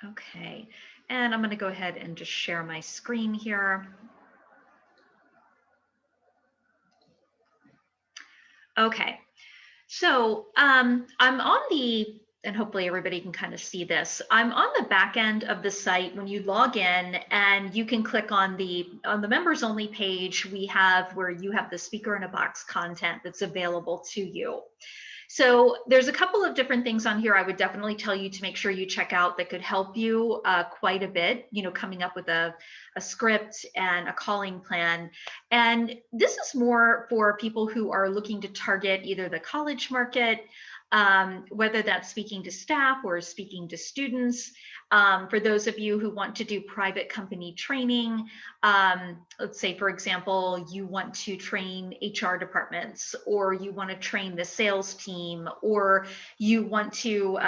Okay, and I'm going to go ahead and just share my screen here. Okay, so I'm on the, and hopefully everybody can kind of see this. I'm on the back end of the site when you log in, and you can click on the members only page we have where you have the speaker in a box content that's available to you. So there's a couple of different things on here I would definitely tell you to make sure you check out that could help you quite a bit, coming up with a script and a calling plan. And this is more for people who are looking to target either the college market, whether that's speaking to staff or speaking to students. For those of you who want to do private company training, let's say, for example, you want to train HR departments, or you want to train the sales team, or you want to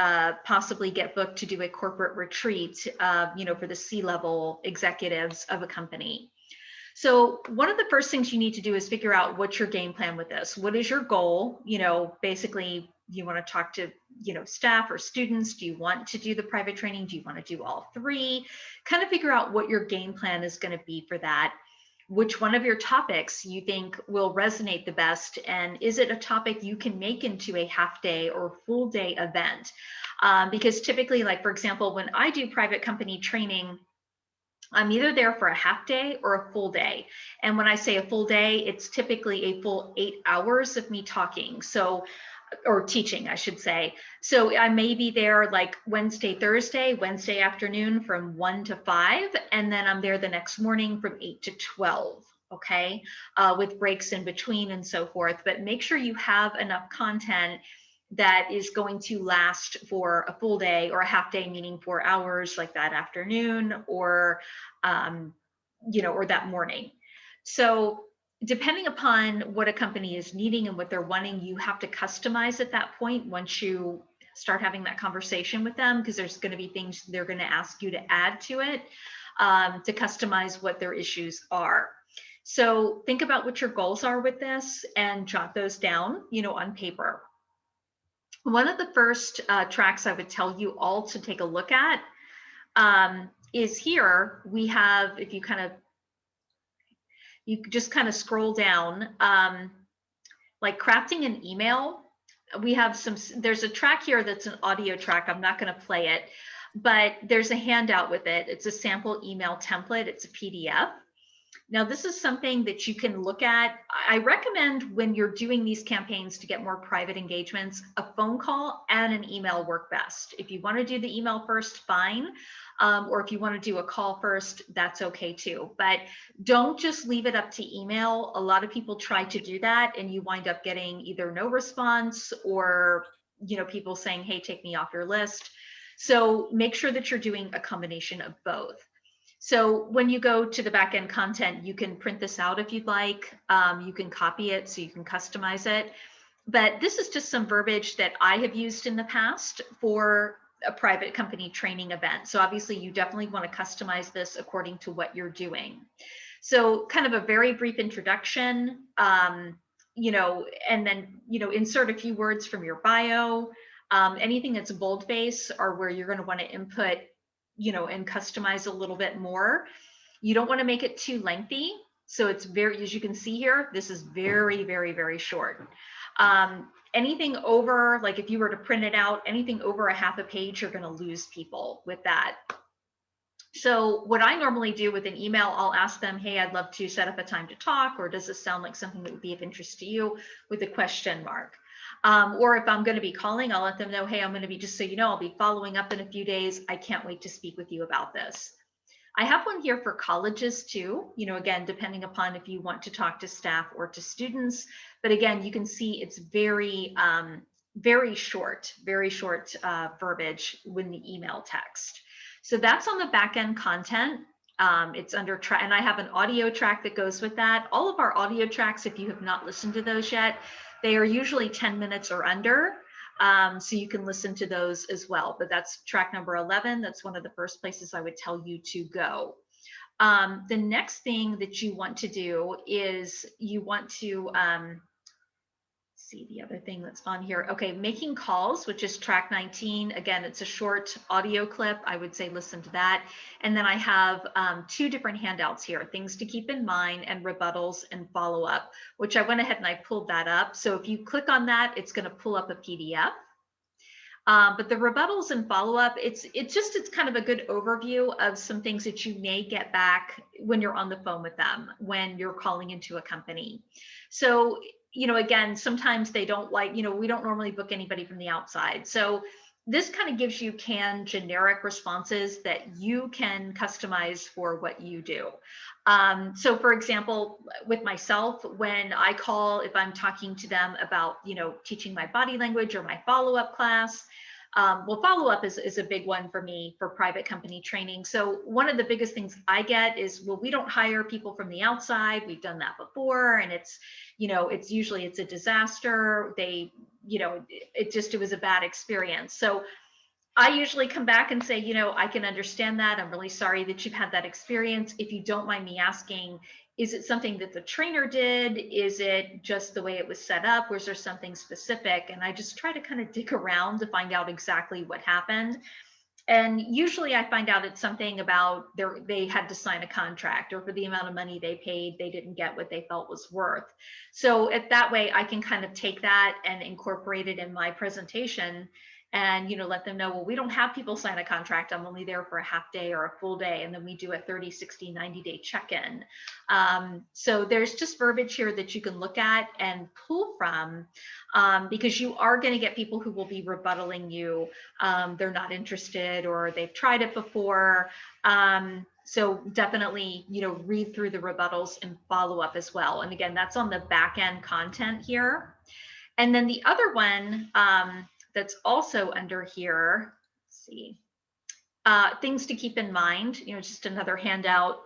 possibly get booked to do a corporate retreat, for the C-level executives of a company. So one of the first things you need to do is figure out what's your game plan with this. What is your goal? Basically, you want to talk to, staff or students. Do you want to do the private training? Do you want to do all three? Kind of figure out what your game plan is going to be for that. Which one of your topics you think will resonate the best, and is it a topic you can make into a half day or full day event? Because typically, like for example, when I do private company training, I'm either there for a half day or a full day. And when I say a full day, it's typically a full 8 hours of me talking. So, or teaching, I should say. So I may be there like Wednesday afternoon from 1 to 5, and then I'm there the next morning from 8 to 12. Okay, with breaks in between and so forth. But make sure you have enough content that is going to last for a full day, or a half day, meaning 4 hours, like that afternoon, um, or that morning. So depending upon what a company is needing and what they're wanting, you have to customize at that point once you start having that conversation with them, because there's going to be things they're going to ask you to add to it, to customize what their issues are. So think about what your goals are with this and jot those down, on paper. One of the first tracks I would tell you all to take a look at is here. We have, if you just kind of scroll down, like crafting an email. We have there's a track here that's an audio track. I'm not going to play it, but there's a handout with it. It's a sample email template. It's a PDF. Now, this is something that you can look at. I recommend when you're doing these campaigns to get more private engagements, a phone call and an email work best. If you want to do the email first, fine. Or if you want to do a call first, that's okay too. But don't just leave it up to email. A lot of people try to do that, and you wind up getting either no response, or people saying, hey, take me off your list. So make sure that you're doing a combination of both. So when you go to the backend content, you can print this out if you'd like. You can copy it so you can customize it. But this is just some verbiage that I have used in the past for a private company training event. So obviously you definitely want to customize this according to what you're doing. So kind of a very brief introduction, and then, insert a few words from your bio. Anything that's boldface are where you're going to want to input, and customize a little bit more. You don't want to make it too lengthy. So it's very, as you can see here, this is very, very, very short. Anything over, like if you were to print it out, anything over a half a page, you're going to lose people with that. So what I normally do with an email, I'll ask them, hey, I'd love to set up a time to talk, or does this sound like something that would be of interest to you, with a question mark. Or if I'm going to be calling, I'll let them know, hey, I'm going to be, just so you know, I'll be following up in a few days. I can't wait to speak with you about this. I have one here for colleges too, again, depending upon if you want to talk to staff or to students. But again, you can see it's very, very short verbiage when the email text. So that's on the back end content. It's under track, and I have an audio track that goes with that. All of our audio tracks, if you have not listened to those yet, they are usually 10 minutes or under. So you can listen to those as well. But that's track number 11. That's one of the first places I would tell you to go. The next thing that you want to do is you want to, see the other thing that's on here. Okay, making calls, which is track 19. Again, it's a short audio clip. I would say listen to that. And then I have two different handouts here, things to keep in mind and rebuttals and follow up, which I went ahead and I pulled that up. So if you click on that, it's going to pull up a PDF. But the rebuttals and follow-up, it's kind of a good overview of some things that you may get back when you're on the phone with them, when you're calling into a company. So, again, sometimes they don't like, we don't normally book anybody from the outside. So this kind of gives you canned generic responses that you can customize for what you do. So for example, with myself, when I call, if I'm talking to them about, teaching my body language or my follow-up class, well, follow-up is a big one for me for private company training. So one of the biggest things I get is, well, we don't hire people from the outside. We've done that before. And it's usually a disaster. It was a bad experience. So I usually come back and say, I can understand that. I'm really sorry that you've had that experience. If you don't mind me asking, is it something that the trainer did? Is it just the way it was set up? Was there something specific? And I just try to kind of dig around to find out exactly what happened. And usually I find out it's something about they had to sign a contract, or for the amount of money they paid, they didn't get what they felt was worth. So that way I can kind of take that and incorporate it in my presentation and let them know, well, we don't have people sign a contract. I'm only there for a half day or a full day, and then we do a 30, 60, 90-day check-in. So there's just verbiage here that you can look at and pull from, because you are going to get people who will be rebuttaling you. They're not interested, or they've tried it before. So definitely, read through the rebuttals and follow up as well. And again, that's on the back end content here. And then the other one, that's also under here, let's see, things to keep in mind, just another handout.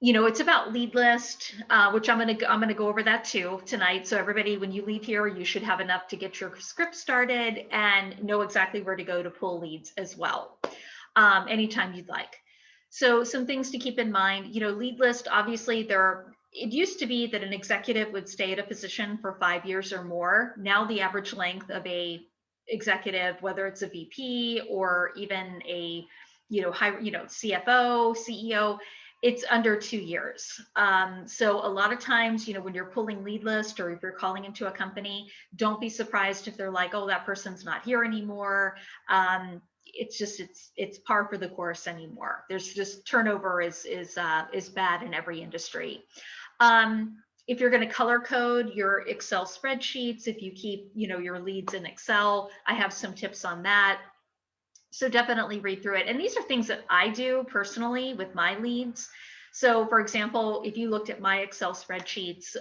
It's about lead list, which I'm gonna go over that too tonight. So everybody, when you leave here, you should have enough to get your script started and know exactly where to go to pull leads as well, anytime you'd like. So some things to keep in mind, lead list, obviously it used to be that an executive would stay at a position for 5 years or more. Now the average length of a executive, whether it's a VP or even a CFO, CEO, it's under 2 years. So a lot of times, when you're pulling lead list or if you're calling into a company, don't be surprised if they're like, oh, that person's not here anymore. It's par for the course anymore. There's just turnover is bad in every industry. If you're going to color code your Excel spreadsheets, if you keep, your leads in Excel, I have some tips on that. So definitely read through it. And these are things that I do personally with my leads. So for example, if you looked at my Excel spreadsheets,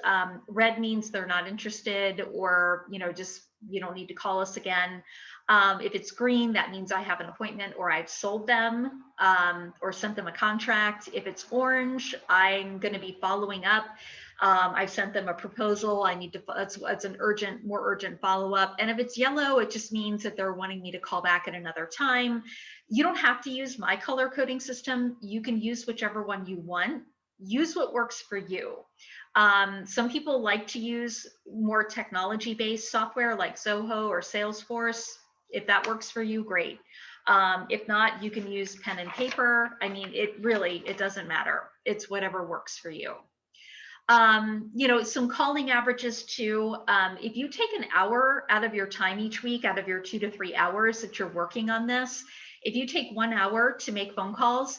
red means they're not interested, or, just, you don't need to call us again. If it's green, that means I have an appointment or I've sold them, or sent them a contract. If it's orange, I'm going to be following up. I've sent them a proposal. I need to, it's an more urgent follow-up. And if it's yellow, it just means that they're wanting me to call back at another time. You don't have to use my color coding system. You can use whichever one you want. Use what works for you. Some people like to use more technology-based software like Zoho or Salesforce. If that works for you, great. If not, you can use pen and paper. I mean, it doesn't matter. It's whatever works for you. Some calling averages too. If you take an hour out of your time each week, out of your 2 to 3 hours that you're working on this, if you take 1 hour to make phone calls,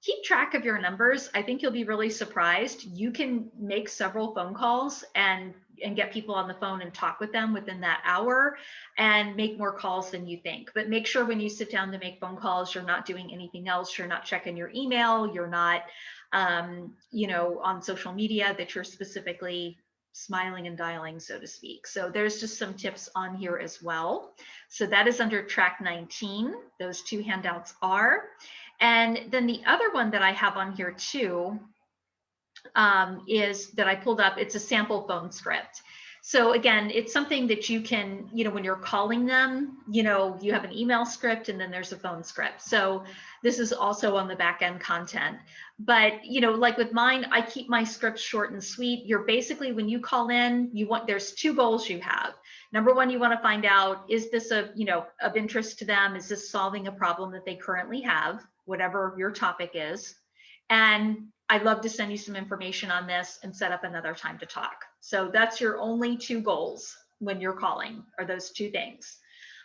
keep track of your numbers. I think you'll be really surprised. You can make several phone calls and get people on the phone and talk with them within that hour and make more calls than you think. But make sure when you sit down to make phone calls, you're not doing anything else. You're not checking your email. You're not, on social media, that you're specifically smiling and dialing, so to speak. So there's just some tips on here as well. So that is under track 19. Those two handouts are. And then the other one that I have on here too, is that I pulled up, it's a sample phone script. So again, it's something that you can, when you're calling them, you have an email script and then there's a phone script. So this is also on the back end content. But, like with mine, I keep my scripts short and sweet. You're basically, when you call in, there's two goals you have. Number one, you want to find out, is this of interest to them? Is this solving a problem that they currently have, whatever your topic is? And I'd love to send you some information on this and set up another time to talk. So that's your only two goals when you're calling, are those two things.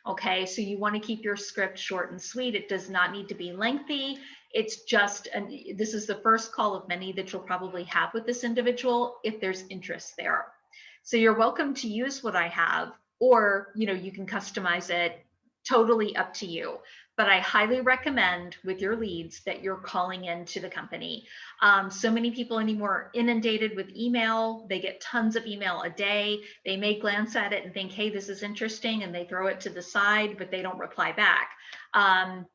Okay, so you want to keep your script short and sweet. It does not need to be lengthy. It's just, and this is the first call of many that you'll probably have with this individual if there's interest there. So you're welcome to use what I have, or you can customize it, totally up to you. But I highly recommend with your leads that you're calling into the company. So many people anymore are inundated with email. They get tons of email a day. They may glance at it and think, hey, this is interesting, and they throw it to the side, but they don't reply back.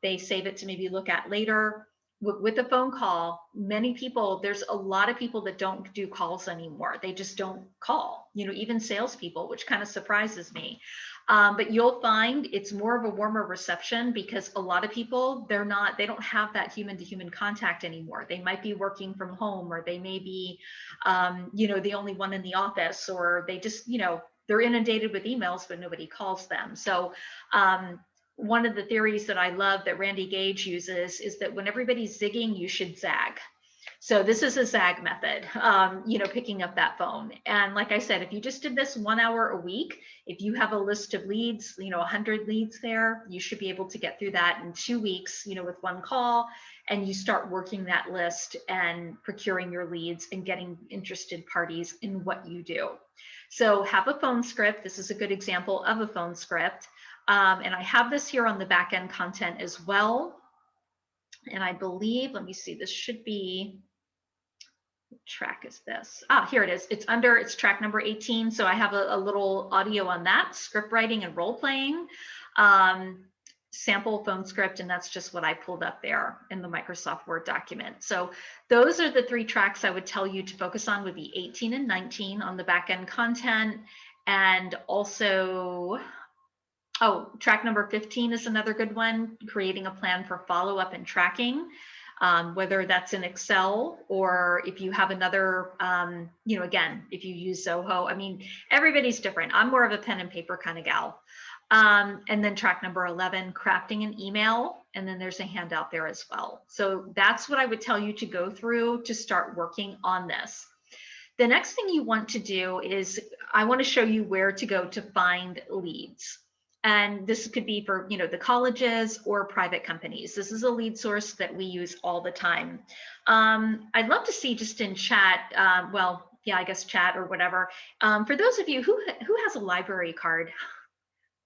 They save it to maybe look at later. With a phone call, many people, there's a lot of people that don't do calls anymore. They just don't call, even salespeople, which kind of surprises me. But you'll find it's more of a warmer reception because a lot of people, they don't have that human to human contact anymore. They might be working from home, or they may be, the only one in the office, or they just, they're inundated with emails, but nobody calls them. So, one of the theories that I love that Randy Gage uses is that when everybody's zigging, you should zag. So this is a zag method, picking up that phone. And like I said, if you just did this 1 hour a week, if you have a list of leads, 100 leads there, you should be able to get through that in 2 weeks, with one call, and you start working that list and procuring your leads and getting interested parties in what you do. So have a phone script. This is a good example of a phone script. And I have this here on the back end content as well. And I believe, let me see, this should be, what track is this? Here it is. It's track number 18. So I have a little audio on that, script writing and role playing, sample phone script. And that's just what I pulled up there in the Microsoft Word document. So those are the 3 tracks I would tell you to focus on, would be 18 and 19 on the back end content. And also, track number 15 is another good one, creating a plan for follow-up and tracking, whether that's in Excel, or if you have another, again, if you use Zoho. I mean, everybody's different. I'm more of a pen and paper kind of gal. And then track number 11, crafting an email. And then there's a handout there as well. So that's what I would tell you to go through to start working on this. The next thing you want to do is, I want to show you where to go to find leads. And this could be for, the colleges or private companies. This is a lead source that we use all the time. I'd love to see just in chat, I guess chat or whatever. For those of you who has a library card,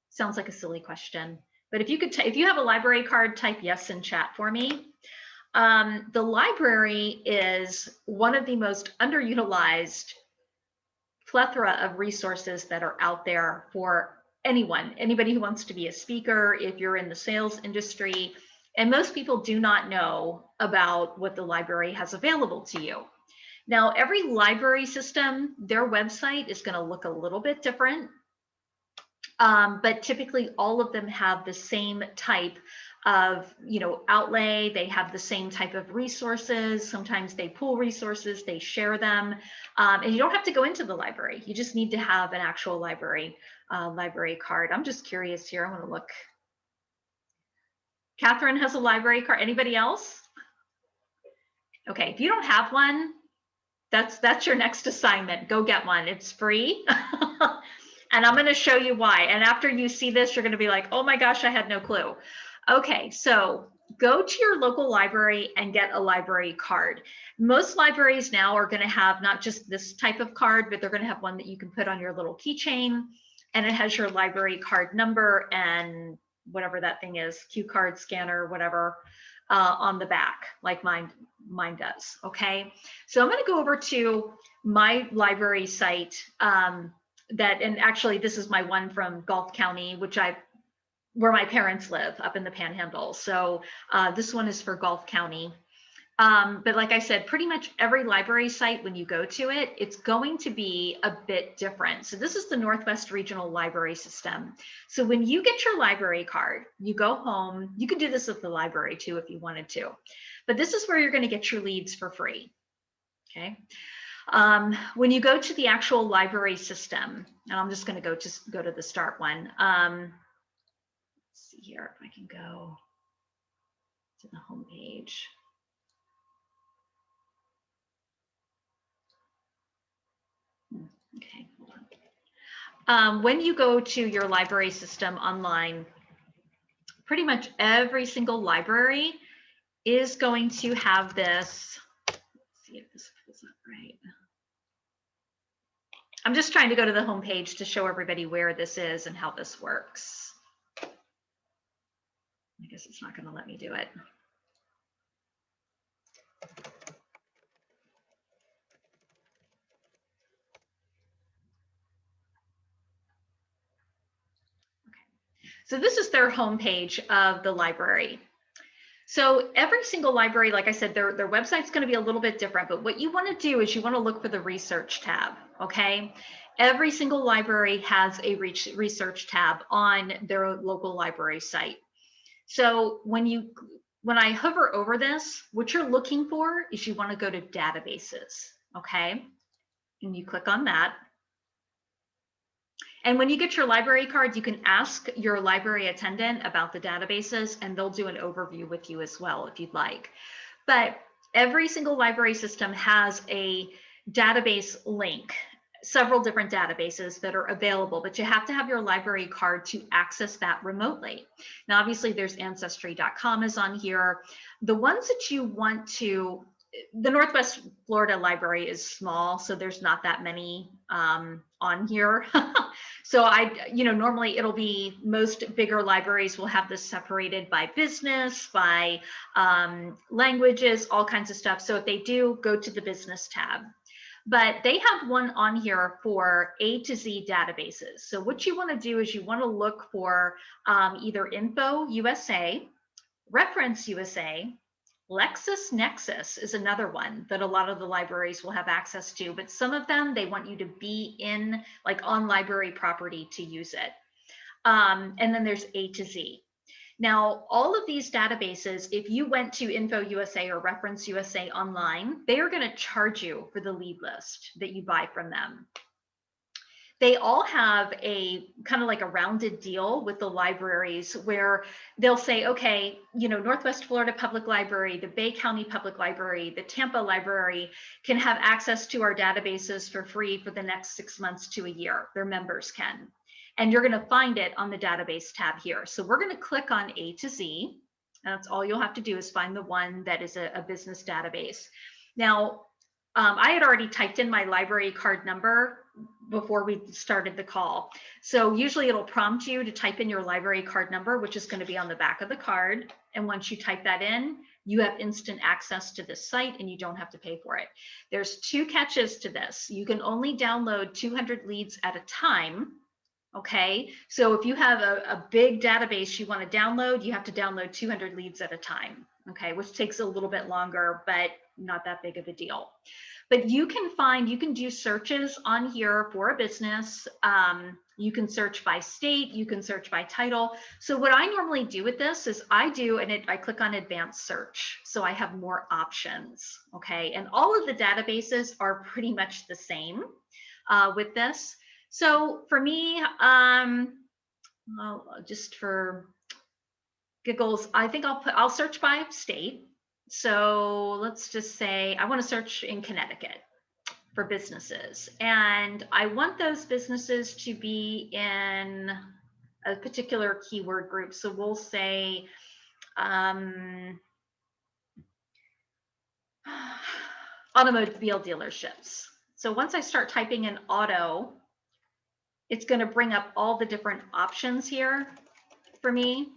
sounds like a silly question, but if you have a library card, type yes in chat for me. The library is one of the most underutilized plethora of resources that are out there for anybody who wants to be a speaker, if you're in the sales industry, and most people do not know about what the library has available to you. Now, every library system, their website is going to look a little bit different, but typically all of them have the same type of outlay. They have the same type of resources. Sometimes they pool resources, they share them, and you don't have to go into the library. You just need to have an actual library card. I'm just curious here. I want to look. Catherine has a library card. Anybody else? Okay, if you don't have one, that's your next assignment. Go get one. It's free. And I'm going to show you why. And after you see this, you're going to be like, oh my gosh, I had no clue. Okay, so go to your local library and get a library card. Most libraries now are going to have not just this type of card, but they're going to have one that you can put on your little keychain, and it has your library card number and whatever that thing is, cue card scanner, whatever, on the back, like mine does. Okay, so I'm going to go over to my library site. And actually this is my one from Gulf County, where my parents live, up in the Panhandle. So this one is for Gulf County. But like I said, pretty much every library site, when you go to it, it's going to be a bit different. So this is the Northwest Regional Library System. So when you get your library card, you go home, you could do this at the library too if you wanted to, but this is where you're going to get your leads for free. Okay. When you go to the actual library system, and I'm just going to go to the start one. Let's see here if I can go to the home page. Okay, hold on. When you go to your library system online, pretty much every single library is going to have this. Let's see if this pulls up right. I'm just trying to go to the home page to show everybody where this is and how this works. I guess it's not going to let me do it. So this is their homepage of the library. So every single library, like I said, their website's going to be a little bit different, but what you want to do is you want to look for the research tab, okay? Every single library has a research tab on their local library site. So when I hover over this, what you're looking for is you want to go to databases, okay? And you click on that. And when you get your library card, you can ask your library attendant about the databases and they'll do an overview with you as well if you'd like. But every single library system has a database link, several different databases that are available, but you have to have your library card to access that remotely. Now, obviously there's Ancestry.com is on here. The ones that you want to, the Northwest Florida Library is small, so there's not that many on here. So normally it'll be most bigger libraries will have this separated by business, by languages, all kinds of stuff. So if they do, go to the business tab. But they have one on here for A to Z databases. So what you want to do is you want to look for either Info USA, Reference USA, LexisNexis is another one that a lot of the libraries will have access to, but some of them, they want you to be in, like on library property to use it. And then there's A to Z. Now, all of these databases, if you went to Info USA or Reference USA online, they are going to charge you for the lead list that you buy from them. They all have a kind of like a rounded deal with the libraries where they'll say, okay, Northwest Florida Public Library, the Bay County Public Library, the Tampa Library can have access to our databases for free for the next 6 months to a year. Their members can. And you're going to find it on the database tab here. So we're going to click on A to Z. That's all you'll have to do is find the one that is a business database. Now, I had already typed in my library card number before we started the call. So usually it'll prompt you to type in your library card number, which is going to be on the back of the card. And once you type that in, you have instant access to this site and you don't have to pay for it. There's 2 catches to this. You can only download 200 leads at a time. Okay, so if you have a big database you want to download, you have to download 200 leads at a time. Okay, which takes a little bit longer, but not that big of a deal. But you can do searches on here for a business. You can search by state, you can search by title. So what I normally do with this is I click on advanced search. So I have more options, okay? And all of the databases are pretty much the same with this. So for me, just for giggles, I think I'll search by state. So let's just say I want to search in Connecticut for businesses, and I want those businesses to be in a particular keyword group. So we'll say automobile dealerships. So once I start typing in auto, it's going to bring up all the different options here for me.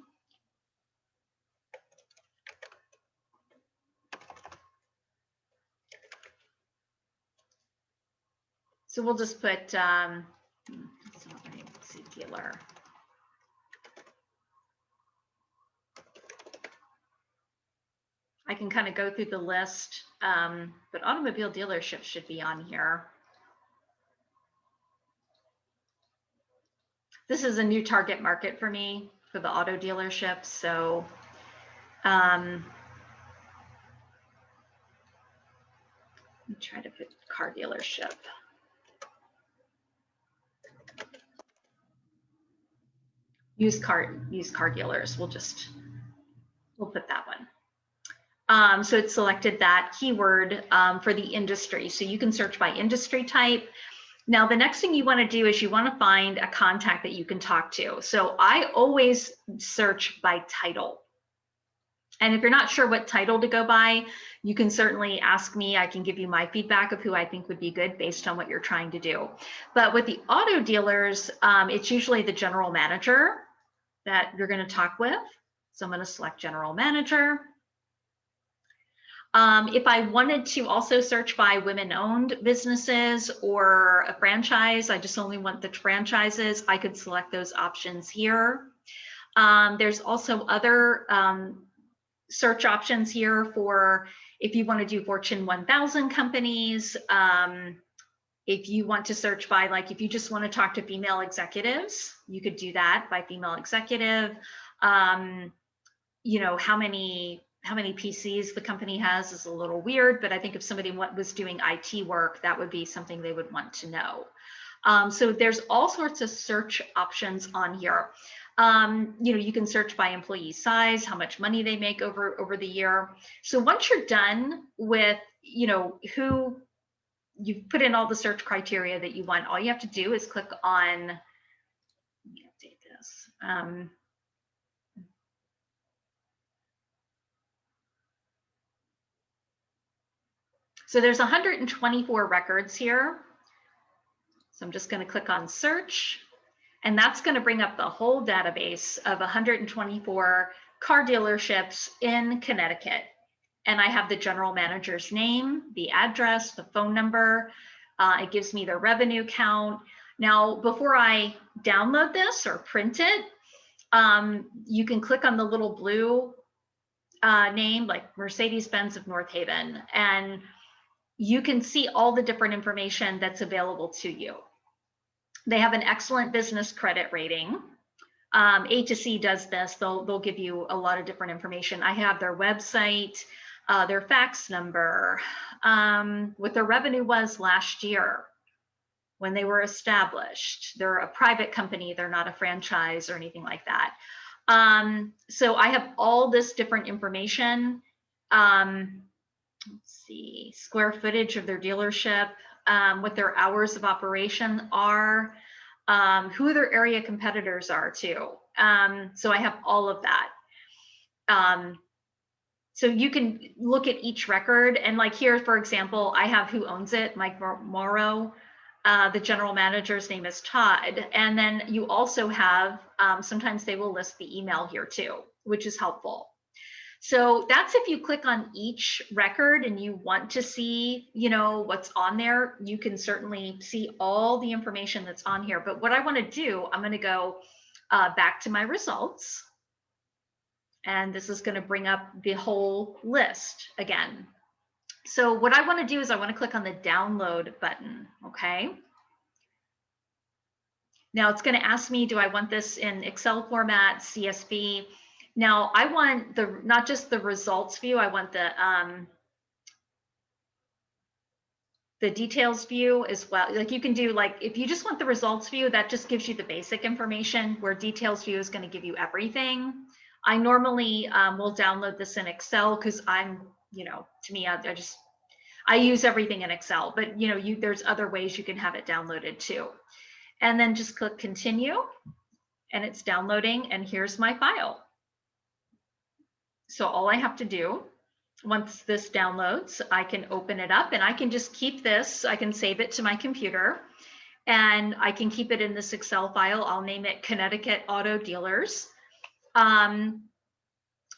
So we'll just put, that's not right, let's see, dealer. can kind of go through the list, but automobile dealerships should be on here. This is a new target market for me for the auto dealerships. So let me try to put car dealership. Used car dealers. We'll put that one. So it selected that keyword for the industry. So you can search by industry type. Now, the next thing you want to do is you want to find a contact that you can talk to. So I always search by title. And if you're not sure what title to go by, you can certainly ask me. I can give you my feedback of who I think would be good based on what you're trying to do. But with the auto dealers, it's usually the general manager that you're going to talk with. So I'm going to select general manager. If I wanted to also search by women-owned businesses or a franchise, I just only want the franchises, I could select those options here. There's also other search options here for if you want to do Fortune 1000 companies, if you want to search by, like, if you just want to talk to female executives, you could do that by female executive. You know, how many PCs the company has is a little weird, but I think if somebody was doing IT work, that would be something they would want to know. So there's all sorts of search options on here. You know, you can search by employee size, how much money they make over the year. So once you're done with, you know, who you've put in all the search criteria that you want, all you have to do is click on, let me update this. So there's 124 records here. So I'm just going to click on search, and that's going to bring up the whole database of 124 car dealerships in Connecticut. And I have the general manager's name, the address, the phone number. It gives me the revenue count. Now, before I download this or print it, you can click on the little blue name, like Mercedes-Benz of North Haven, and you can see all the different information that's available to you. They have an excellent business credit rating. A2C does this. They'll give you a lot of different information. I have their website, their fax number, what their revenue was last year when they were established. They're a private company. They're not a franchise or anything like that. So I have all this different information. Let's see, square footage of their dealership, what their hours of operation are, who their area competitors are too. So I have all of that. So you can look at each record, and like here, for example, I have who owns it, Mike Morrow. The general manager's name is Todd. And then you also have, sometimes they will list the email here too, which is helpful. So that's if you click on each record and you want to see, you know, what's on there, you can certainly see all the information that's on here. But what I want to do, I'm going to go back to my results. And this is going to bring up the whole list again. So what I want to do is I want to click on the download button. Okay. Now it's going to ask me, do I want this in Excel format, CSV? Now I want not just the results view, I want the details view as well. Like you can do, like, if you just want the results view, that just gives you the basic information, where details view is going to give you everything. I normally will download this in Excel because I'm, you know, to me, I use everything in Excel, but you know, there's other ways you can have it downloaded too. And then just click continue, and it's downloading, and here's my file. So all I have to do, once this downloads, I can open it up, and I can just keep this. I can save it to my computer, and I can keep it in this Excel file. I'll name it Connecticut Auto Dealers.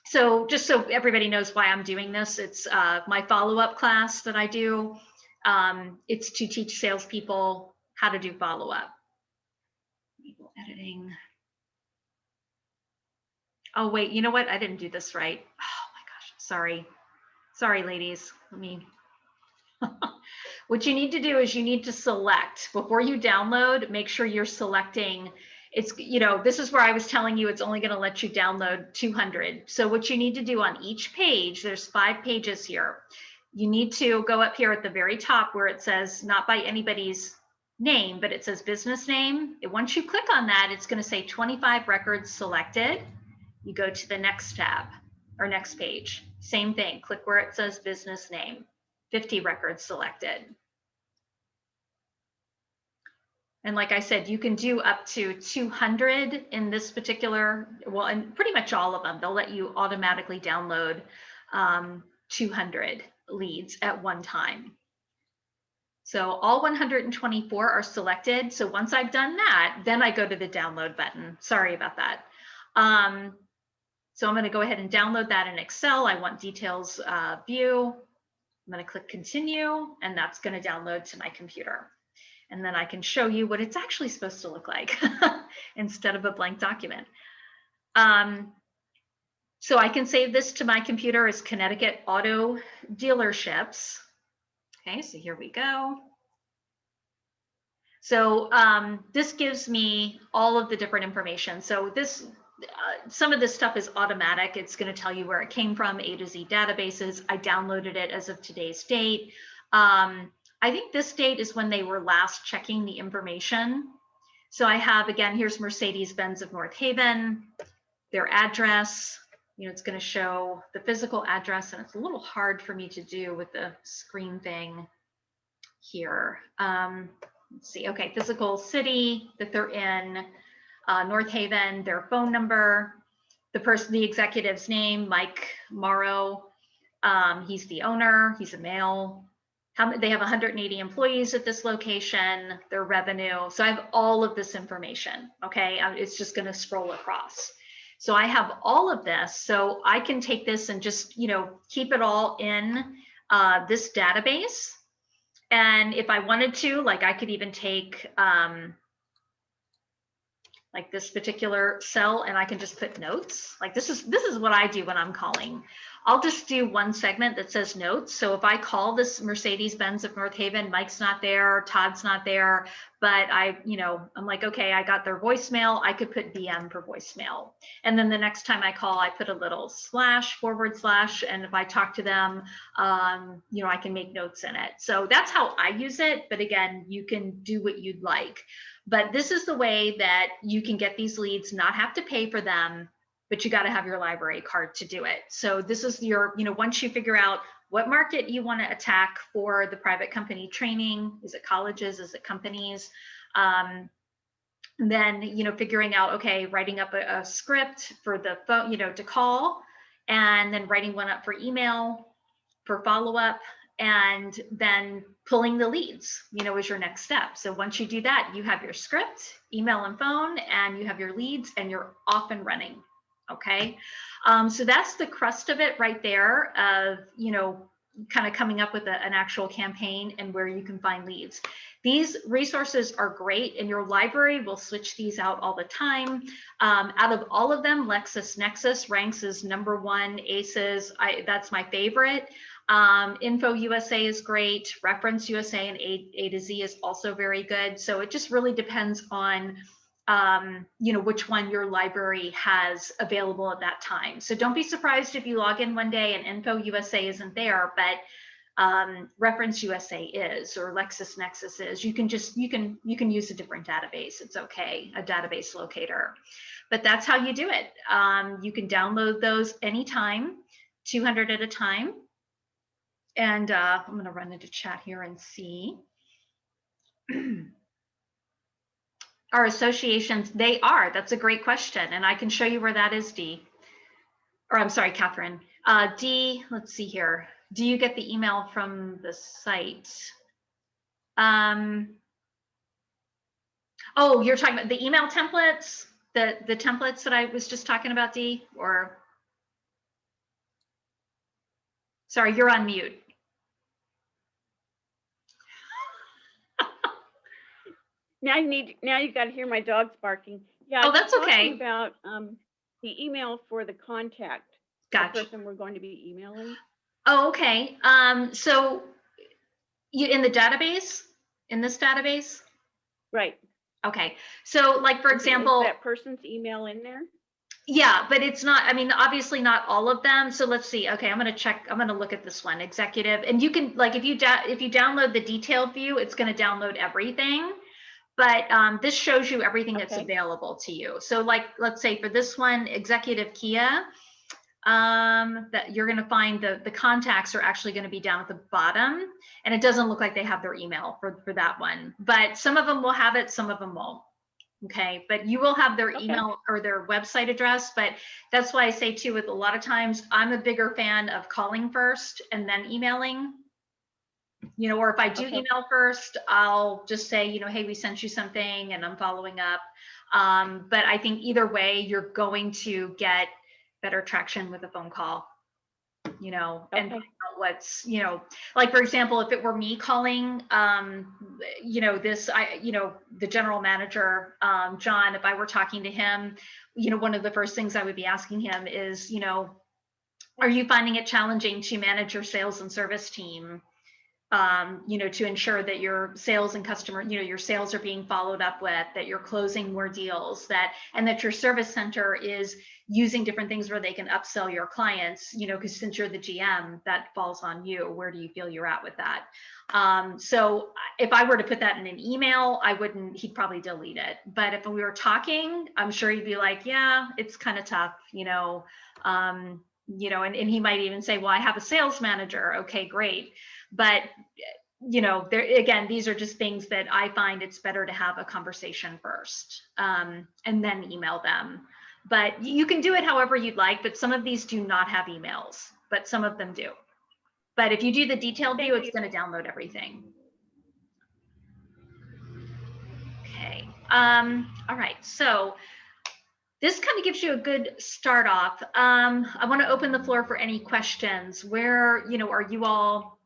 So just so everybody knows why I'm doing this, it's my follow-up class that I do. It's to teach salespeople how to do follow-up. Editing. Oh, wait, you know what? I didn't do this right. Oh my gosh, sorry. Sorry, ladies. What you need to do is you need to select before you download, make sure you're selecting. It's, this is where I was telling you it's only going to let you download 200. So what you need to do on each page, there's 5 pages here. You need to go up here at the very top where it says not by anybody's name, but it says business name. Once you click on that, it's going to say 25 records selected. You go to the next tab or next page. Same thing, click where it says business name. 50 records selected. And like I said, you can do up to 200 in this particular, well, and pretty much all of them. They'll let you automatically download 200 leads at one time. So all 124 are selected. So once I've done that, then I go to the download button. Sorry about that. So I'm going to go ahead and download that in Excel. I want details view. I'm going to click continue, and that's going to download to my computer. And then I can show you what it's actually supposed to look like instead of a blank document. So I can save this to my computer as Connecticut Auto Dealerships. Okay, so here we go. So this gives me all of the different information. So this, some of this stuff is automatic. It's going to tell you where it came from, A to Z databases. I downloaded it as of today's date. I think this date is when they were last checking the information. So I have, again, here's Mercedes-Benz of North Haven, their address. It's going to show the physical address, and it's a little hard for me to do with the screen thing here. Let's see. Okay, physical city that they're in, North Haven, their phone number, the executive's name, Mike Morrow. He's the owner. He's a male. They have 180 employees at this location, their revenue. So I have all of this information. Okay, it's just going to scroll across. So I have all of this. So I can take this and just, keep it all in this database. And if I wanted to, like, I could even take like this particular cell, and I can just put notes. Like this is what I do when I'm calling. I'll just do one segment that says notes. So if I call this Mercedes-Benz of North Haven, Mike's not there, Todd's not there, but I'm like, okay, I got their voicemail. I could put BM for voicemail. And then the next time I call, I put a little / /, and if I talk to them, I can make notes in it. So that's how I use it. But again, you can do what you'd like. But this is the way that you can get these leads, not have to pay for them, but you got to have your library card to do it. So this is your, once you figure out what market you want to attack for the private company training, is it colleges, is it companies? Then, figuring out, okay, writing up a script for the phone, to call, and then writing one up for email, for follow-up, and then pulling the leads, is your next step. So once you do that, you have your script, email and phone, and you have your leads, and you're off and running. Okay. So that's the crust of it right there of, kind of coming up with an actual campaign and where you can find leads. These resources are great, and your library will switch these out all the time. Out of all of them, LexisNexis ranks as #1 ACEs. That's my favorite. Info USA is great. Reference USA and A to Z is also very good. So it just really depends on, which one your library has available at that time. So don't be surprised if you log in one day and Info USA isn't there, but Reference USA is, or LexisNexis is. You can use a different database. It's okay, a database locator. But that's how you do it. You can download those anytime, 200 at a time. And I'm going to run into chat here and see. Our associations, that's a great question. And I can show you where that is, Dee. Or I'm sorry, Catherine. Dee, let's see here. Do you get the email from the site? Oh, you're talking about the email templates, the templates that I was just talking about, Dee? Or, sorry, you're on mute. Now you got to hear my dogs barking. Yeah. Oh, that's okay. About the email for the contact. Gotcha. The person we're going to be emailing. Oh, okay. So you in the database, in this database? Right. Okay. So like, for Is example, that person's email in there? yeah, but it's not, I mean, obviously not all of them. So let's see. Okay, I'm going to check. I'm going to look at this one, executive. And you can, like, if you download the detailed view, it's going to download everything. But this shows you everything that's Okay. available to you. So like, let's say for this one, executive Kia, that you're going to find the contacts are actually going to be down at the bottom, and it doesn't look like they have their email for that one. But some of them will have it, some of them won't. Okay, but you will have their Okay. email or their website address. But that's why I say too, with a lot of times, I'm a bigger fan of calling first and then emailing. Or if I do Okay. email first, I'll just say, hey, we sent you something and I'm following up. But I think either way, you're going to get better traction with a phone call, and find Okay. out what's, like, for example, if it were me calling, the general manager, John, if I were talking to him, one of the first things I would be asking him is, are you finding it challenging to manage your sales and service team? To ensure that your sales and customer, your sales are being followed up with, that you're closing more deals, and that your service center is using different things where they can upsell your clients, because since you're the GM, that falls on you. Where do you feel you're at with that? So if I were to put that in an email, he'd probably delete it. But if we were talking, I'm sure he'd be like, yeah, it's kind of tough, and he might even say, well, I have a sales manager. Okay, great. But there again, these are just things that I find it's better to have a conversation first, and then email them. But you can do it however you'd like. But some of these do not have emails, but some of them do. But if you do the detailed view, Thank it's you. going to download everything. Okay. All right. So this kind of gives you a good start off. I want to open the floor for any questions. Where, are you all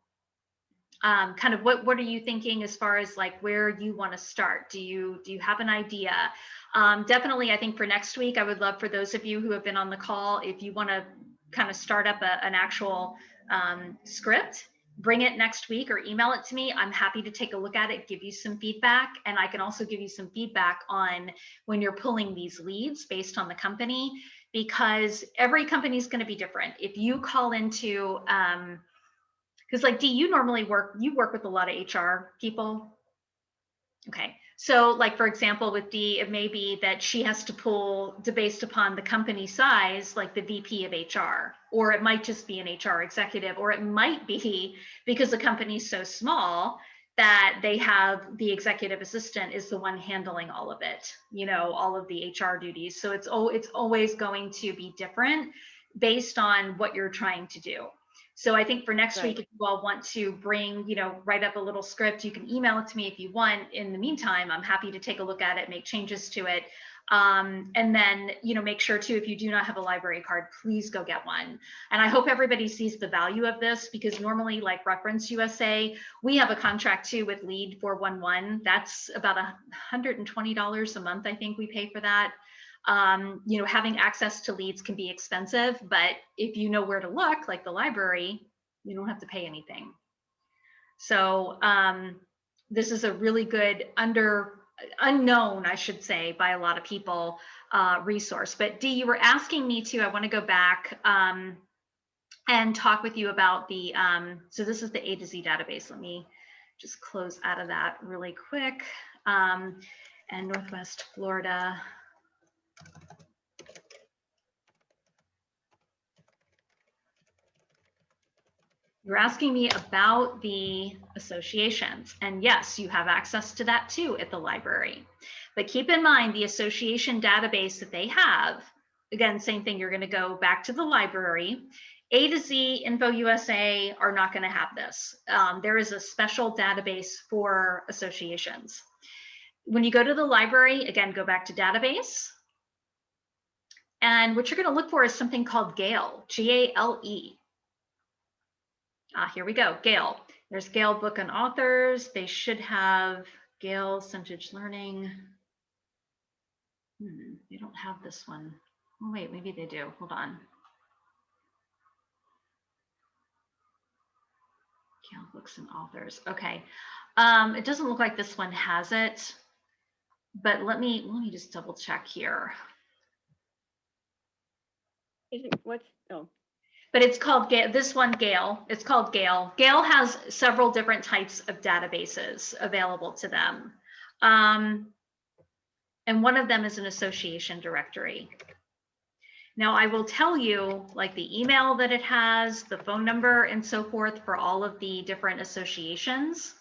kind of what are you thinking as far as like where you want to start? Do you have an idea? Definitely, I think for next week, I would love for those of you who have been on the call, if you want to kind of start up an actual script, bring it next week or email it to me. I'm happy to take a look at it, give you some feedback, and I can also give you some feedback on when you're pulling these leads based on the company, because every company is going to be different. If you call into because like, do you normally work with a lot of HR people? Okay. So like, for example, with Dee, it may be that she has to pull based upon the company size, like the VP of HR, or it might just be an HR executive, or it might be because the company's so small that they have the executive assistant is the one handling all of it, all of the HR duties. So it's always going to be different based on what you're trying to do. So I think for next Right. week, if you all want to bring, write up a little script, you can email it to me if you want. In the meantime, I'm happy to take a look at it, make changes to it. And then, make sure too, if you do not have a library card, please go get one. And I hope everybody sees the value of this, because normally, like Reference USA, we have a contract too with Lead 411. That's about $120 a month, I think we pay for that. Having access to leads can be expensive, but if you know where to look, like the library, you don't have to pay anything. So this is a really good unknown, I should say, by a lot of people resource. But Dee, you were asking me to, I want to go back and talk with you about the, so this is the A to Z database. Let me just close out of that really quick. And Northwest Florida. You're asking me about the associations, and yes, you have access to that too at the library. But keep in mind the association database that they have, again, same thing, you're going to go back to the library. A to Z, Info USA are not going to have this. There is a special database for associations. When you go to the library, again, go back to database. And what you're going to look for is something called GALE, G-A-L-E. Here we go, GALE. There's GALE Book and Authors. They should have GALE Centage Learning. They don't have this one. Oh, wait, maybe they do. Hold on. Gale books and authors. Okay. It doesn't look like this one has it, but let me just double check here. What's, oh. But it's called Gale. This one, Gale. It's called Gale. Gale has several different types of databases available to them. And one of them is an association directory. Now, I will tell you, like, the email that it has, the phone number, and so forth for all of the different associations.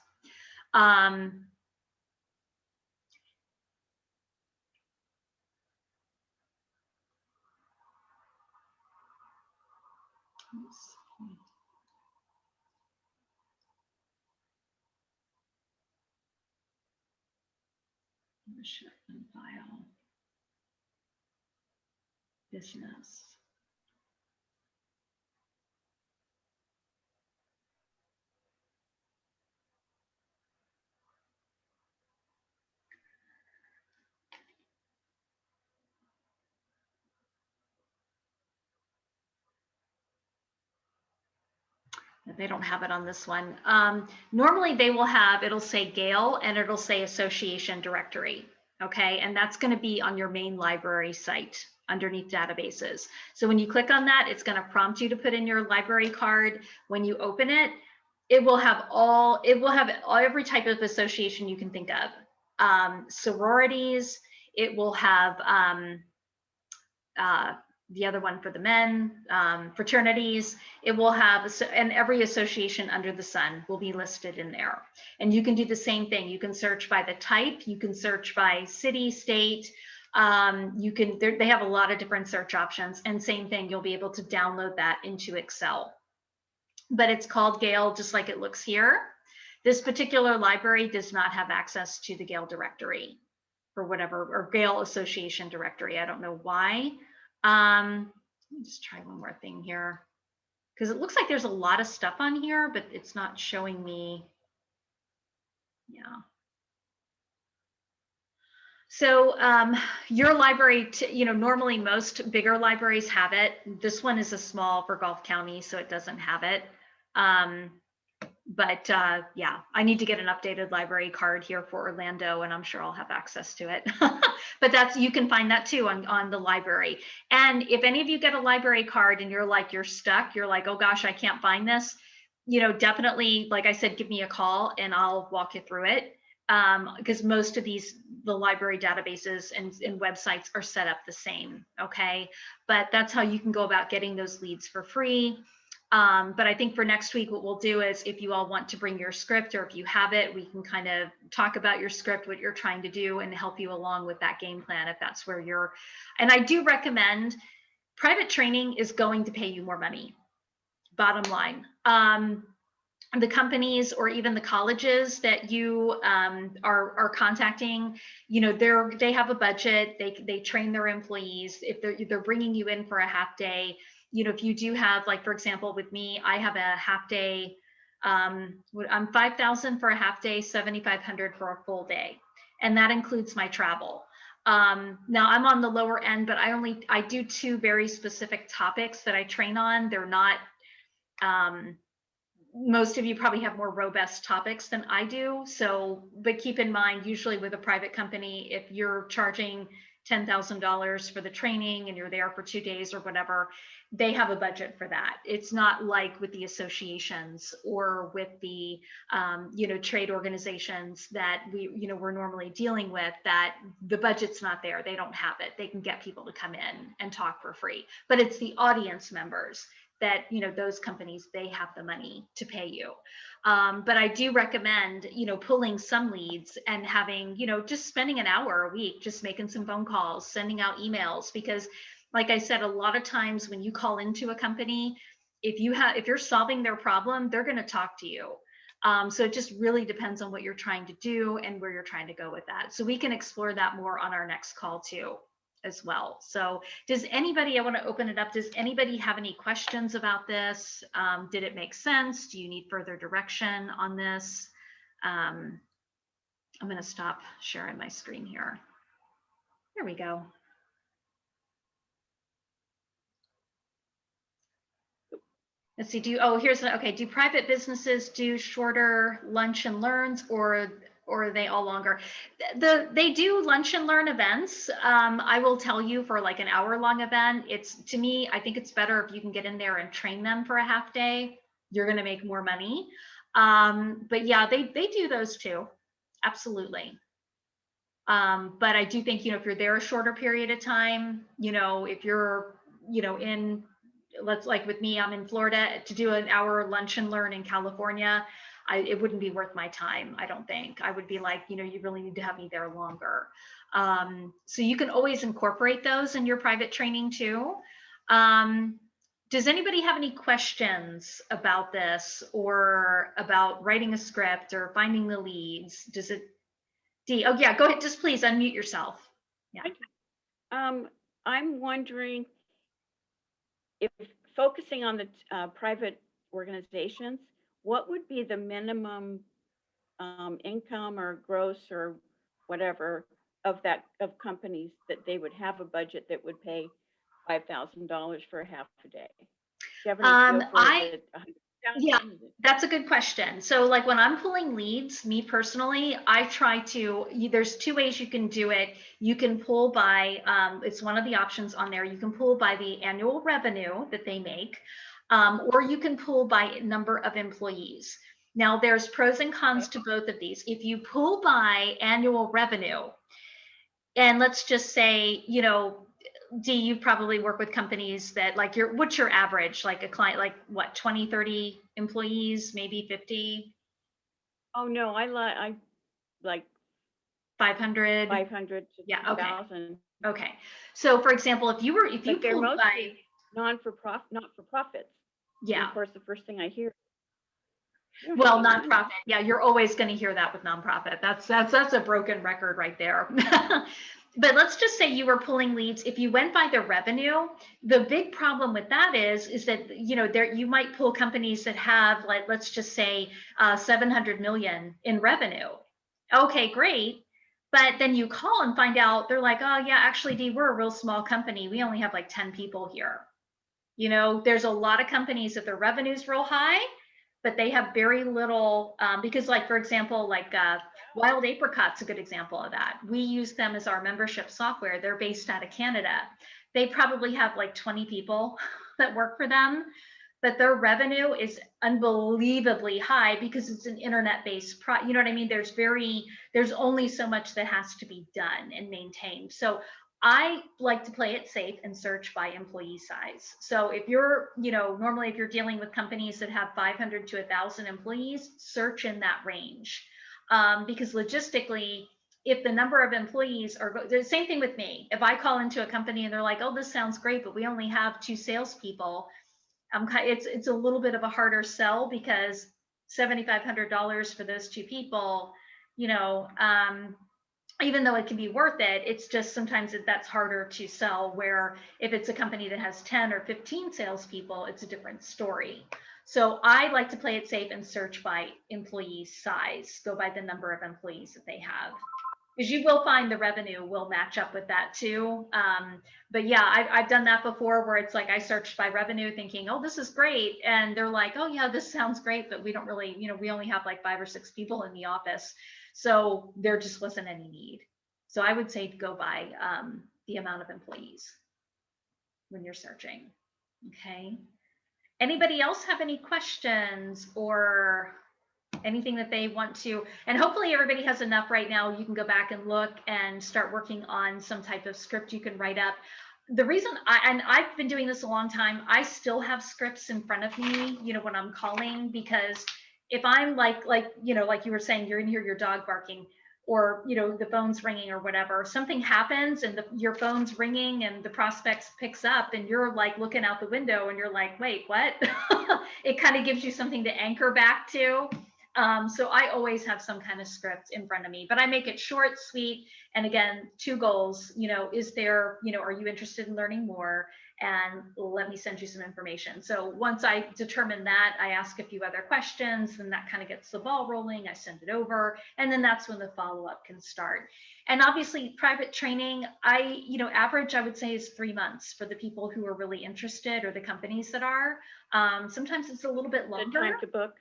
Ownership and file. Business. They don't have it on this one. Normally they will have, it'll say Gale and it'll say association directory. Okay, and that's going to be on your main library site underneath databases. So when you click on that, it's going to prompt you to put in your library card. When you open it, it will have every type of association you can think of. Sororities, it will have the other one for the men, fraternities. It will have, and every association under the sun will be listed in there. And you can do the same thing. You can search by the type, you can search by city, state. They have a lot of different search options, and same thing, you'll be able to download that into Excel. But it's called Gale, just like it looks here. This particular library does not have access to the Gale directory for whatever, or Gale Association directory. I don't know why. Let me just try one more thing here, because it looks like there's a lot of stuff on here, but it's not showing me. Yeah. So your library, normally most bigger libraries have it. This one is a small for Gulf County, so it doesn't have it. But yeah, I need to get an updated library card here for Orlando, and I'm sure I'll have access to it. But you can find that too on the library. And if any of you get a library card and you're stuck, you're like, oh gosh, I can't find this, definitely, like I said, give me a call and I'll walk you through it. Because most of the library databases and websites are set up the same, okay? But that's how you can go about getting those leads for free. But I think for next week, what we'll do is, if you all want to bring your script, or if you have it, we can kind of talk about your script, what you're trying to do, and help you along with that game plan if that's where you're. And I do recommend private training is going to pay you more money, bottom line. The companies or even the colleges that you are contacting, they have a budget. They train their employees. If they're bringing you in for a half day, if you do have, like, for example, with me, I have a half day. I'm $5,000 for a half day, $7,500 for a full day, and that includes my travel. Now I'm on the lower end, but I do 2 very specific topics that I train on. They're not. Most of you probably have more robust topics than I do. So, but keep in mind, usually with a private company, if you're charging $10,000 for the training and you're there for 2 days or whatever, they have a budget for that. It's not like with the associations or with the, trade organizations that we're normally dealing with, that the budget's not there. They don't have it. They can get people to come in and talk for free, but it's the audience members that, those companies, they have the money to pay you. But I do recommend, pulling some leads and having, just spending an hour a week, just making some phone calls, sending out emails, because like I said, a lot of times when you call into a company, if you're solving their problem, they're going to talk to you. So it just really depends on what you're trying to do and where you're trying to go with that. So we can explore that more on our next call too, as well. So I want to open it up. Does anybody have any questions about this? Did it make sense? Do you need further direction on this? I'm going to stop sharing my screen here. There we go. Let's see, do private businesses do shorter lunch and learns, or are they all longer? They do lunch and learn events. I will tell you, for like an hour-long event, to me, I think it's better if you can get in there and train them for a half day. You're going to make more money. But yeah, they do those too. Absolutely. But I do think, if you're there a shorter period of time, if you're, in, let's, like with me, I'm in Florida, to do an hour lunch and learn in California, it wouldn't be worth my time. I don't think. I would be like, you really need to have me there longer. So you can always incorporate those in your private training too. Does anybody have any questions about this, or about writing a script or finding the leads? Does it, Dee? Oh yeah, go ahead. Just please unmute yourself. Yeah. I'm wondering if focusing on the private organizations, what would be the minimum income or gross or whatever of companies that they would have a budget that would pay $5,000 for a half a day? Do you have any feel for Yeah, that's a good question. So like when I'm pulling leads, me personally, I try to, there's two ways you can do it. You can pull by, it's one of the options on there. You can pull by the annual revenue that they make, or you can pull by number of employees. Now there's pros and cons to both of these. If you pull by annual revenue, and let's just say, Dee, you probably work with companies that, like, what's your average, like a client, like what, 20, 30 employees, maybe 50? Oh no, I like 500? 500 to Yeah, okay. 1,000. Okay. So for example, if you pulled by not-for-profits. Yeah. And of course, the first thing I hear. Well, nonprofit. Yeah, you're always going to hear that with nonprofit. That's a broken record right there. But let's just say you were pulling leads. If you went by the revenue, the big problem with that is that, you might pull companies that have, like, let's just say 700 million in revenue. Okay, great. But then you call and find out they're like, oh yeah, actually, Dee, we're a real small company. We only have like 10 people here. There's a lot of companies that their revenue's real high, but they have very little, because, like, for example, like Wild Apricot's a good example of that. We use them as our membership software. They're based out of Canada. They probably have like 20 people that work for them, but their revenue is unbelievably high because it's an internet-based you know what I mean? There's only so much that has to be done and maintained. So I like to play it safe and search by employee size. So if you're, normally if you're dealing with companies that have 500 to 1,000 employees, search in that range. Because logistically, if the number of employees are, the same thing with me. If I call into a company and they're like, oh, this sounds great, but we only have 2 salespeople, it's a little bit of a harder sell, because $7,500 for those 2 people, even though it can be worth it, it's just sometimes that's harder to sell, where if it's a company that has 10 or 15 salespeople, it's a different story. So I like to play it safe and search by employee size, go by the number of employees that they have. Because you will find the revenue will match up with that too. But yeah, I've done that before, where it's like I searched by revenue thinking, oh, this is great. And they're like, oh yeah, this sounds great, but we don't really, we only have like 5 or 6 people in the office. So there just wasn't any need. So I would say to go by the amount of employees when you're searching. Okay. Anybody else have any questions or anything that they want to? And hopefully everybody has enough right now. You can go back and look and start working on some type of script you can write up. The reason I've been doing this a long time, I still have scripts in front of me, when I'm calling, because if I'm like you were saying, you're in here, your dog barking, or the phone's ringing or whatever, something happens and your phone's ringing and the prospects picks up and you're like looking out the window and you're like, wait, what? It kind of gives you something to anchor back to. So I always have some kind of script in front of me, but I make it short, sweet. And again, 2 goals, is there, are you interested in learning more? And let me send you some information. So once I determine that, I ask a few other questions, and that kind of gets the ball rolling. I send it over, and then that's when the follow-up can start. And obviously private training, average, I would say, is 3 months for the people who are really interested, or the companies that are. Sometimes it's a little bit The longer. time to book.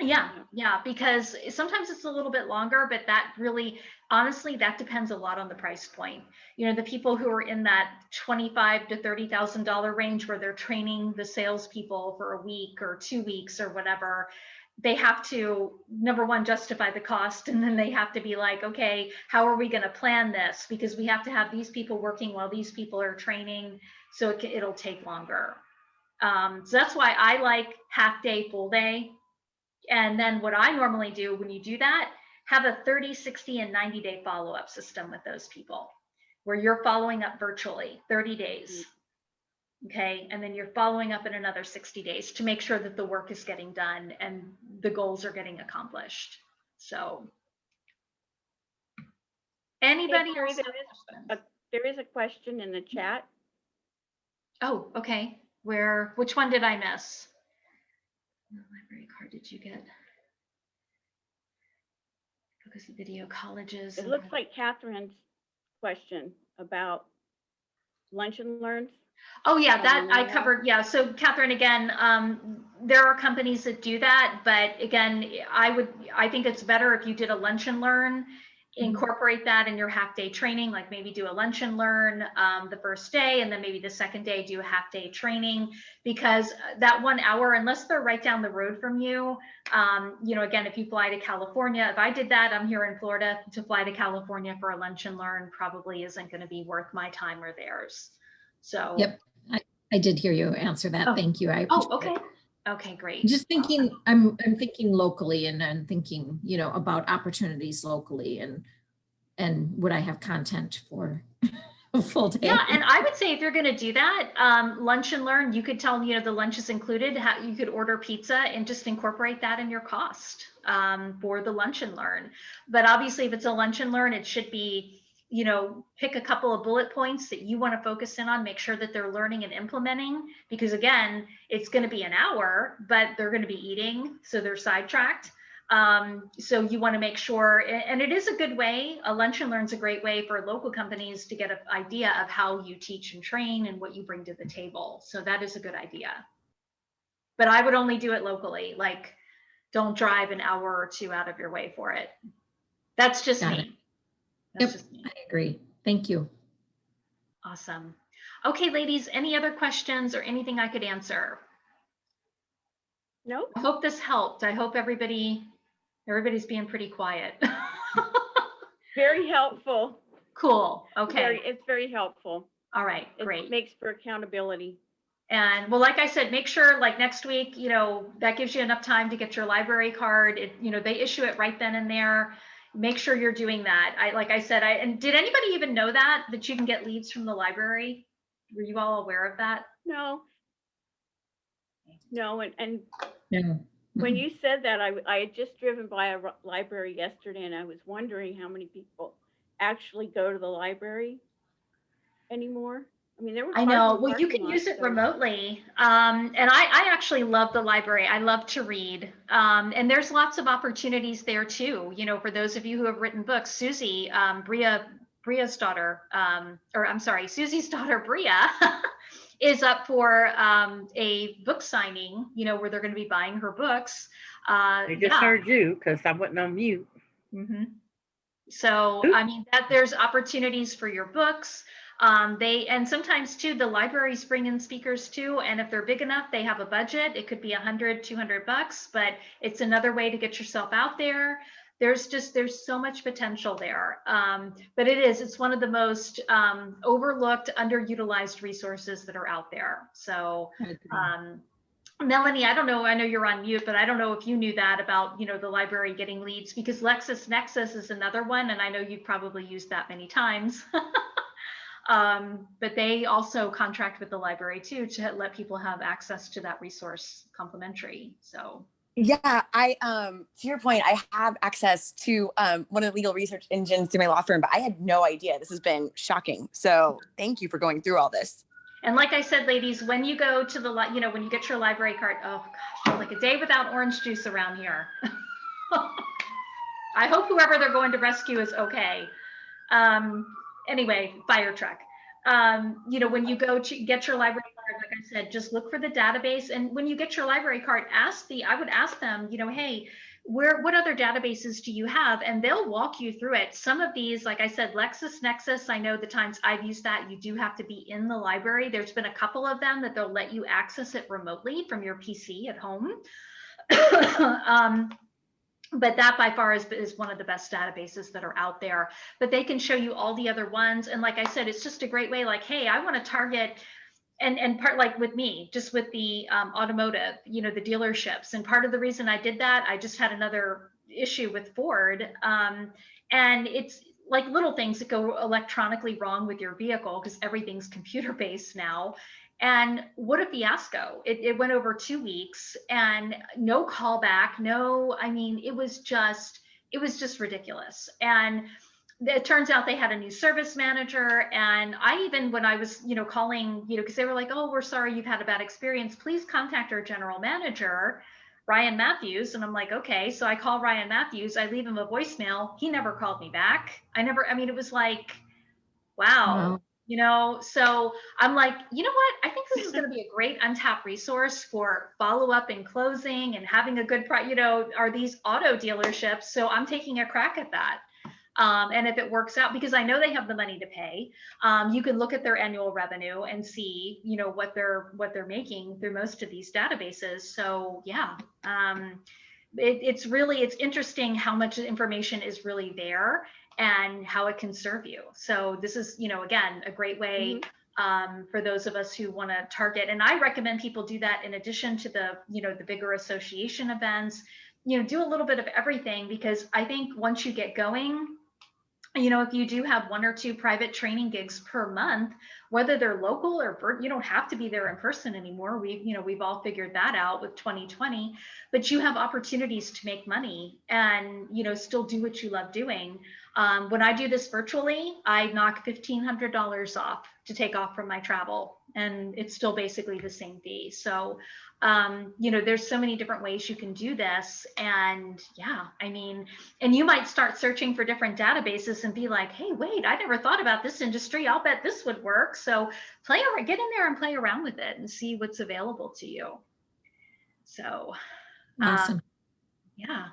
Yeah, because sometimes it's a little bit longer, but that really, honestly, that depends a lot on the price point. The people who are in that $25,000 to $30,000 range, where they're training the salespeople for a week or 2 weeks or whatever, they have to, number one, justify the cost, and then they have to be like, okay, how are we going to plan this? Because we have to have these people working while these people are training, so it'll take longer. So that's why I like half day, full day. And then what I normally do when you do that, have a 30, 60, and 90-day follow-up system with those people, where you're following up virtually 30 days. Okay. And then you're following up in another 60 days to make sure that the work is getting done and the goals are getting accomplished. So anybody Hey, else? there is a question in the chat. Oh, okay. Which one did I miss? What library card did you get? Focus the video colleges. It looks like Catherine's question about lunch and learns. Oh yeah, that I covered. Yeah. So Catherine, again, there are companies that do that, but again, I think it's better if you did a lunch and learn, incorporate that in your half day training, like maybe do a lunch and learn the first day, and then maybe the second day do a half day training, because that 1 hour, unless they're right down the road from you, again, if you fly to California, if I did that, I'm here in Florida, to fly to California for a lunch and learn probably isn't going to be worth my time or theirs. So yep, I did hear you answer that. Oh. Thank you. Okay. Okay, great. Just thinking, I'm thinking locally, and I'm thinking, about opportunities locally, and would I have content for a full day? Yeah, and I would say if you're going to do that, lunch and learn, you could tell them, the lunch is included. You could order pizza and just incorporate that in your cost for the lunch and learn. But obviously, if it's a lunch and learn, it should be, pick a couple of bullet points that you want to focus in on, make sure that they're learning and implementing, because again, it's going to be an hour, but they're going to be eating, so they're sidetracked. So you want to make sure, and it is a good way, a lunch and learn is a great way for local companies to get an idea of how you teach and train and what you bring to the table. So that is a good idea. But I would only do it locally, like don't drive an hour or 2 out of your way for it. That's just me. Yep, I agree. Thank you. Awesome. Okay, ladies, any other questions or anything I could answer? No. I hope this helped. I hope everybody's being pretty quiet. Very helpful. Cool. Okay. It's very helpful. All right, great. It makes for accountability. And well, like I said, make sure like next week, that gives you enough time to get your library card. They issue it right then and there. Make sure you're doing that. Like I said, and did anybody even know that you can get leads from the library? Were you all aware of that? No, and No. When you said that, I had just driven by a library yesterday, and I was wondering how many people actually go to the library anymore. I mean, there were. I know. Well, you can use it remotely. And I actually love the library. I love to read. And there's lots of opportunities there too. For those of you who have written books, Susie, Bria's daughter, Susie's daughter, Bria, is up for a book signing, where they're going to be buying her books. I just heard you because I wasn't on mute. Mm-hmm. So, I mean, there's opportunities for your books. And sometimes too, the libraries bring in speakers too. And if they're big enough, they have a budget. It could be $100, $200, but it's another way to get yourself out there. There's so much potential there. But it's one of the most overlooked, underutilized resources that are out there. So, Melanie, I don't know, I know you're on mute, but I don't know if you knew that about, the library getting leads, because LexisNexis is another one. And I know you've probably used that many times. But they also contract with the library too, to let people have access to that resource complimentary. So Yeah, to your point, I have access to one of the legal research engines through my law firm, but I had no idea. This has been shocking. So thank you for going through all this. And like I said, ladies, when you go to the, when you get your library card, oh gosh, like a day without orange juice around here. I hope whoever they're going to rescue is okay. Anyway, fire truck. When you go to get your library card, like I said, just look for the database. And when you get your library card, I would ask them, hey, what other databases do you have? And they'll walk you through it. Some of these, like I said, LexisNexis, I know the times I've used that, you do have to be in the library. There's been a couple of them that they'll let you access it remotely from your PC at home. But that by far is one of the best databases that are out there. But they can show you all the other ones. And like I said, it's just a great way, like, hey, I want to target, and part like with me, just with the automotive, the dealerships. And part of the reason I did that, I just had another issue with Ford. And it's like little things that go electronically wrong with your vehicle because everything's computer based now. And what a fiasco. It went over 2 weeks and no callback, it was just ridiculous. And it turns out they had a new service manager. And when I was, calling, because they were like, oh, we're sorry you've had a bad experience, please contact our general manager, Ryan Matthews. And I'm like, okay. So I call Ryan Matthews, I leave him a voicemail. He never called me back. It was like, wow. So I'm like, you know what? I think this is going to be a great untapped resource for follow-up and closing and having a good, are these auto dealerships. So I'm taking a crack at that. And if it works out, because I know they have the money to pay, you can look at their annual revenue and see, what they're making through most of these databases. So yeah, it's interesting how much information is really there and how it can serve you. So this is, again, a great way for those of us who want to target. And I recommend people do that in addition to the, the bigger association events, do a little bit of everything, because I think once you get going, if you do have 1 or 2 private training gigs per month, whether they're local or you don't have to be there in person anymore. We've all figured that out with 2020, but you have opportunities to make money and, still do what you love doing. When I do this virtually, I knock $1,500 off to take off from my travel, and it's still basically the same fee. So, there's so many different ways you can do this. And yeah, and you might start searching for different databases and be like, hey, wait, I never thought about this industry. I'll bet this would work. So get in there and play around with it and see what's available to you. So, Awesome. yeah.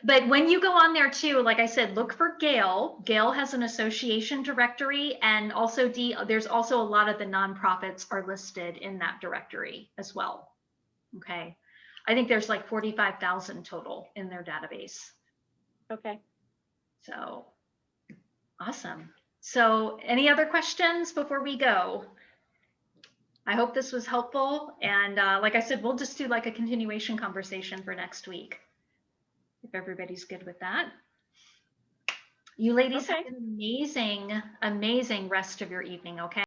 But when you go on there too, like I said, look for Gale. Gale has an association directory, and also there's also a lot of the nonprofits are listed in that directory as well. Okay. I think there's like 45,000 total in their database. Okay. So awesome. So any other questions before we go? I hope this was helpful. And like I said, we'll just do like a continuation conversation for next week, if everybody's good with that. You ladies have an amazing, amazing rest of your evening, okay?